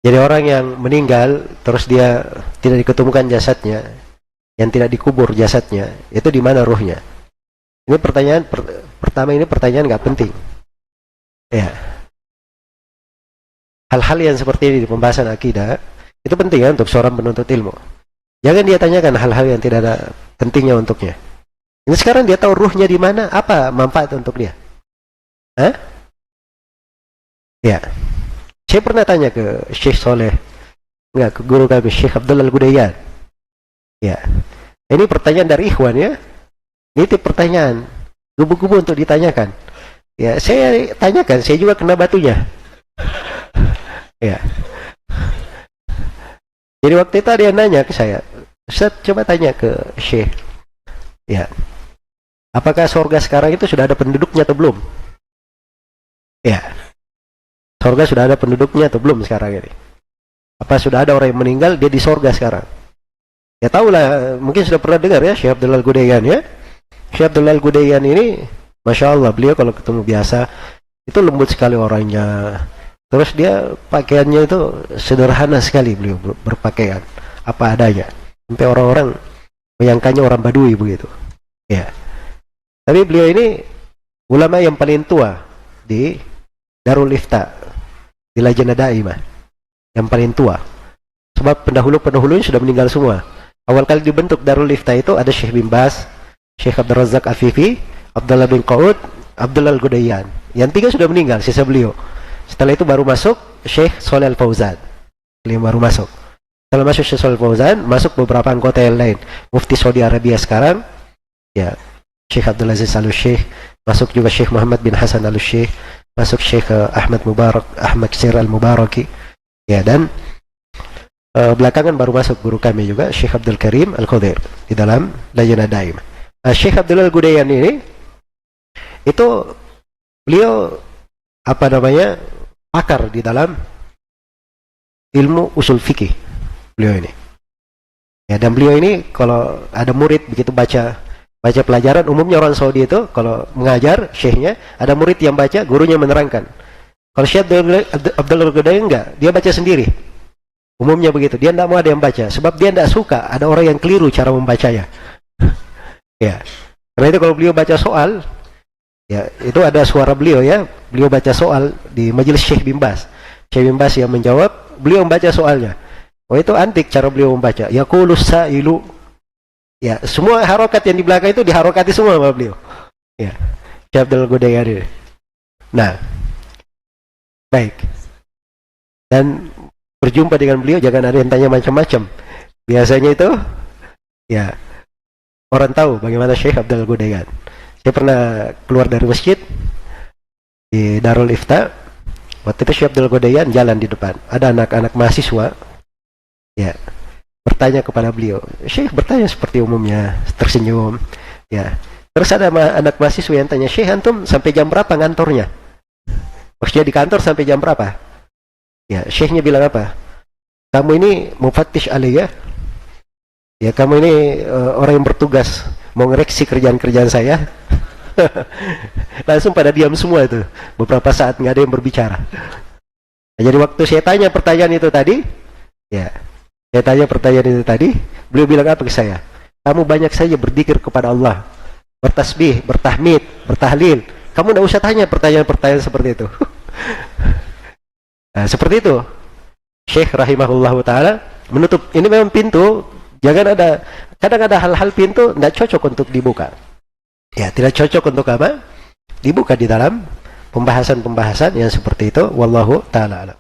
Jadi orang yang meninggal terus dia tidak diketemukan jasadnya, yang tidak dikubur jasadnya, itu di mana ruhnya? Ini pertanyaan pertama, ini pertanyaan nggak penting. Ya, hal-hal yang seperti ini di pembahasan akidah itu penting ya untuk seorang penuntut ilmu. Jangan dia tanyakan hal-hal yang tidak ada pentingnya untuknya. Ini sekarang dia tahu ruhnya di mana, apa manfaat untuk dia? Hah? Ya, saya pernah tanya ke Syekh Soleh, enggak, ke guru kami Syekh Abdullah Al-Gudayyan. Ya, ini pertanyaan dari ikhwan ya. Ini pertanyaan gubu-gubu untuk ditanyakan. Ya, saya tanyakan, saya juga kena batunya. Ya. Jadi waktu itu ada yang nanya ke saya, Ustaz, coba tanya ke Syekh. Ya. Apakah surga sekarang itu sudah ada penduduknya atau belum? Ya. Surga sudah ada penduduknya atau belum sekarang ini? Apa sudah ada orang yang meninggal dia di surga sekarang? Ya tahulah, mungkin sudah pernah dengar ya Syekh Abdullah Al-Gudayyan ya. Syekh Abdullah Al-Gudayyan ini, Masya Allah, beliau kalau ketemu biasa itu lembut sekali orangnya. Terus dia pakaiannya itu sederhana sekali, beliau berpakaian apa adanya. Sampai orang-orang menyangkanya orang Badui begitu. Ya. Tapi beliau ini ulama yang paling tua di Darul Ifta, di Lajnah Daimah, yang paling tua. Sebab pendahulu-pendahulunya sudah meninggal semua. Awal kali dibentuk Darul Ifta itu ada Syekh bin Baz, Syekh Abdul Razak Afifi, Abdullah bin Qaud, Abdullah Al-Gudayyan. Yang tiga sudah meninggal, sisa beliau. Setelah itu baru masuk Syekh Shalih Al-Fauzan. Beliau baru masuk. Setelah masuk Syekh Shalih Al-Fauzan, masuk beberapa anggota yang lain. Mufti Saudi Arabia sekarang, ya, Syekh Abdul Aziz Al-Syekh, masuk juga Syekh Muhammad bin Hasan Al-Syekh, masuk Syekh Ahmad Mubarak, Ahmad Sir Al-Mubaraki. Ya, dan belakangan baru masuk guru kami juga Syekh Abdul Karim Al-Khudair di dalam Lajnah Daimah. Syekh Abdullah Al-Gudayyan ini itu beliau apa namanya pakar di dalam ilmu usul fikih beliau ini. Ya, dan beliau ini kalau ada murid begitu baca pelajaran, umumnya orang Saudi itu kalau mengajar syekhnya ada murid yang baca, gurunya menerangkan. Kalau Syekh Abdullah Al-Gudayyan enggak, dia baca sendiri. Umumnya begitu, dia tidak mau ada yang baca sebab dia tidak suka ada orang yang keliru cara membacanya. Ya, karena itu kalau beliau baca soal, ya itu ada suara beliau ya, beliau baca soal di majelis Syekh bin Baz. Syekh bin Baz yang menjawab, beliau membaca soalnya. Oh itu antik cara beliau membaca. Yaqulus sa'ilu. Ya, semua harokat yang di belakang itu diharokati semua sama beliau. Ya, Syekh Abdul Gudayyan. Nah, baik. Dan berjumpa dengan beliau jangan ada yang tanya macam-macam. Biasanya itu, ya orang tahu bagaimana Syekh Abdul Gudayyan. Saya pernah keluar dari masjid di Darul Ifta. Waktu itu Syekh Abdul Gudayyan jalan di depan. Ada anak-anak mahasiswa, ya, bertanya kepada beliau. Syekh bertanya seperti umumnya, tersenyum. Ya, terus ada anak mahasiswa yang tanya, Syekh antum sampai jam berapa ngantornya? Maksudnya di kantor sampai jam berapa? Ya, Syekhnya bilang apa? Kamu ini mufattish aliyah. Ya, kamu ini orang yang bertugas mau ngereksi kerjaan-kerjaan saya. Langsung pada diam semua itu. Beberapa saat nggak ada yang berbicara. Nah, jadi waktu saya tanya pertanyaan itu tadi, ya, saya tanya pertanyaan itu tadi, beliau bilang apa ke saya? Kamu banyak saja berzikir kepada Allah, bertasbih, bertahmid, bertahlil. Kamu nggak usah tanya pertanyaan-pertanyaan seperti itu. Nah, seperti itu. Syekh rahimahullahu taala menutup. Ini memang pintu. Jangan ada, kadang ada hal-hal pintu tidak cocok untuk dibuka. Ya, tidak cocok untuk apa? Dibuka di dalam pembahasan-pembahasan yang seperti itu. Wallahu ta'ala alam.